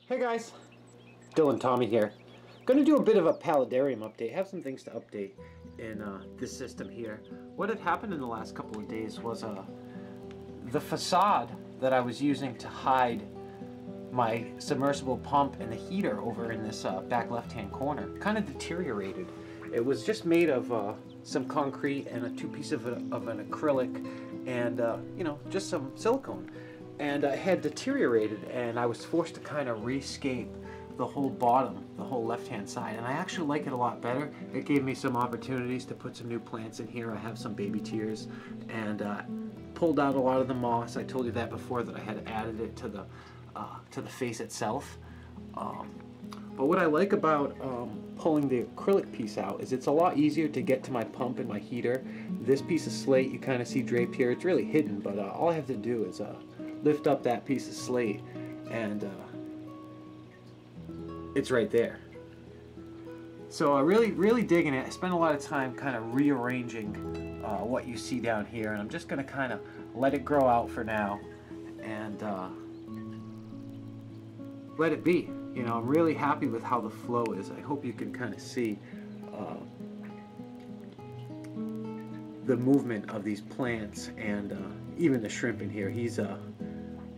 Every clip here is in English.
Hey guys, Dylan Tommy here. Going to do a bit of a Paludarium update. Have some things to update in this system here. What had happened in the last couple of days was the facade that I was using to hide my submersible pump and the heater over in this back left-hand corner kind of deteriorated. It was just made of some concrete and a two piece of an acrylic and you know, just some silicone. And it had deteriorated, and I was forced to kind of rescape the whole bottom, the whole left-hand side, and I actually like it a lot better. It gave me some opportunities to put some new plants in here. I have some baby tears, and pulled out a lot of the moss. I told you that before, that I had added it to the face itself. But what I like about pulling the acrylic piece out is it's a lot easier to get to my pump and my heater. This piece of slate you kind of see draped here. It's really hidden, but all I have to do is lift up that piece of slate and it's right there. So really digging it. I spent a lot of time kind of rearranging what you see down here, and I'm just going to kind of let it grow out for now and let it be. You know, I'm really happy with how the flow is. I hope you can kind of see the movement of these plants, and even the shrimp in here.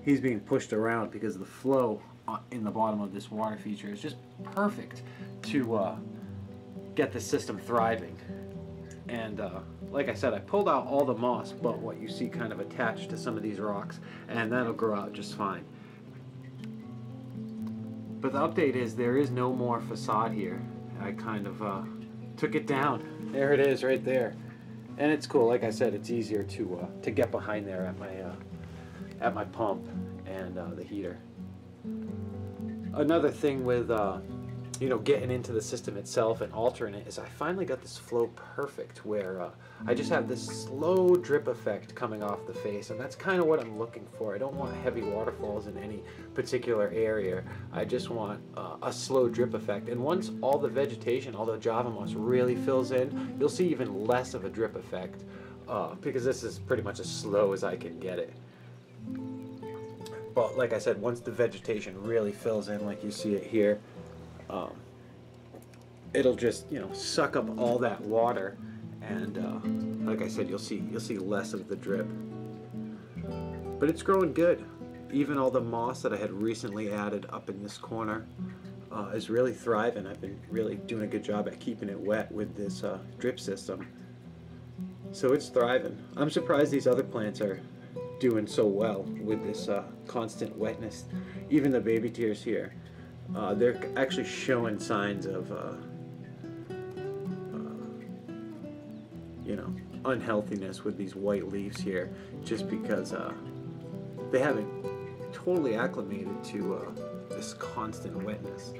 He's being pushed around because the flow in the bottom of this water feature is just perfect to get the system thriving. And like I said, I pulled out all the moss but what you see kind of attached to some of these rocks, and that'll grow out just fine. But the update is there is no more facade here. I kind of took it down. There it is right there. And it's cool. Like I said, it's easier to get behind there at my pump and the heater. Another thing with you know, getting into the system itself and altering it is I finally got this flow perfect, where I just have this slow drip effect coming off the face, and that's kind of what I'm looking for. I don't want heavy waterfalls in any particular area. I just want a slow drip effect, and once all the vegetation, all the Java moss really fills in, you'll see even less of a drip effect because this is pretty much as slow as I can get it. But like I said, once the vegetation really fills in like you see it here, it'll just, you know, suck up all that water, and like I said, you'll see less of the drip. But it's growing good. Even all the moss that I had recently added up in this corner is really thriving. I've been really doing a good job at keeping it wet with this drip system, so it's thriving. I'm surprised these other plants are doing so well with this constant wetness. Even the baby tears here, they're actually showing signs of you know, unhealthiness with these white leaves here, just because they haven't totally acclimated to this constant wetness.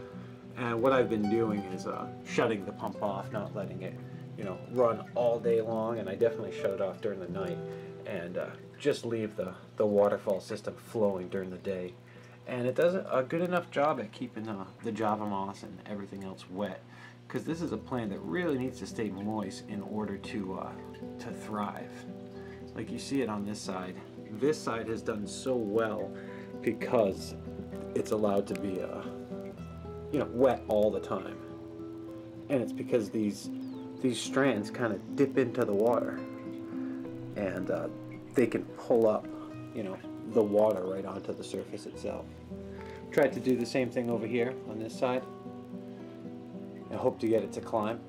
And what I've been doing is shutting the pump off, not letting it, you know, run all day long, and I definitely shut it off during the night, and just leave the waterfall system flowing during the day. And it does a good enough job at keeping the Java moss and everything else wet, because this is a plant that really needs to stay moist in order to thrive. Like you see it on this side. This side has done so well because it's allowed to be you know, wet all the time, and it's because these strands kind of dip into the water, and they can pull up, you know, the water right onto the surface itself. Tried to do the same thing over here on this side. I hope to get it to climb.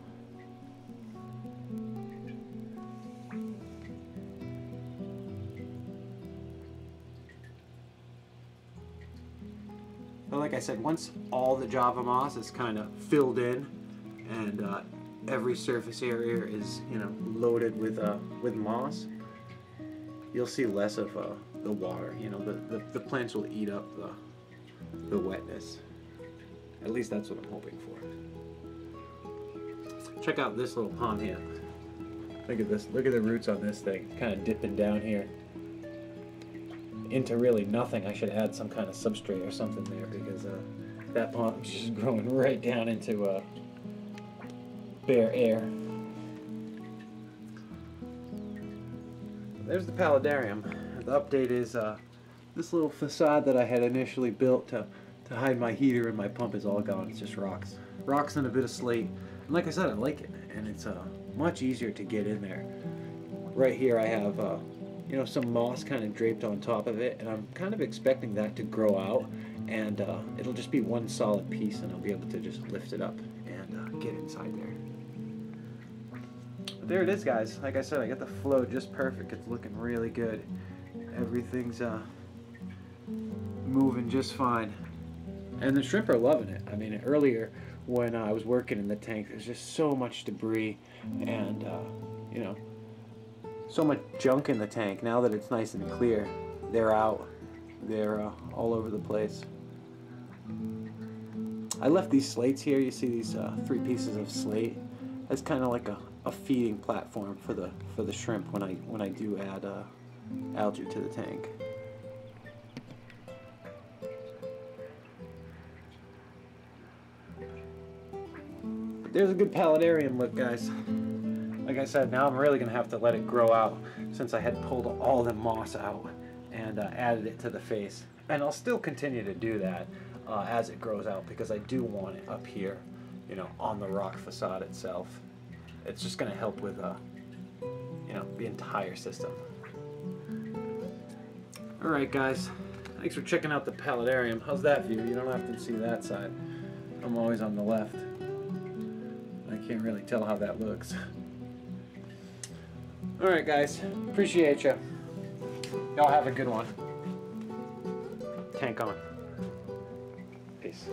But like I said, once all the Java moss is kind of filled in, and every surface area is, you know, loaded with moss, you'll see less of the water. You know, the plants will eat up the wetness. At least that's what I'm hoping for. Check out this little pond here. Look at this. Look at the roots on this thing, kind of dipping down here into really nothing. I should add some kind of substrate or something there, because that pond is just growing right down into bare air. There's the Paludarium. The update is this little facade that I had initially built to to hide my heater, and my pump is all gone. It's just rocks. Rocks and a bit of slate. And like I said, I like it, and it's much easier to get in there. Right here I have you know, some moss kind of draped on top of it, and I'm kind of expecting that to grow out, and it'll just be one solid piece, and I'll be able to just lift it up and get inside there. But there it is, guys. Like I said, I got the flow just perfect. It's looking really good. Everything's moving just fine, and the shrimp are loving it. I mean, earlier when I was working in the tank, there's just so much debris and you know, so much junk in the tank. Now that it's nice and clear, they're out. They're all over the place. I left these slates here. You see these 3 pieces of slate. It's kind of like a feeding platform for the shrimp when I do add algae to the tank. There's a good paludarium look, guys. Like I said, now I'm really going to have to let it grow out, since I had pulled all the moss out and added it to the face. And I'll still continue to do that as it grows out, because I do want it up here, you know, on the rock facade itself. It's just going to help with, you know, the entire system. Alright, guys. Thanks for checking out the paludarium. How's that view? You don't have to see that side. I'm always on the left. I can't really tell how that looks. Alright, guys. Appreciate you. Y'all have a good one. Tank on. Peace.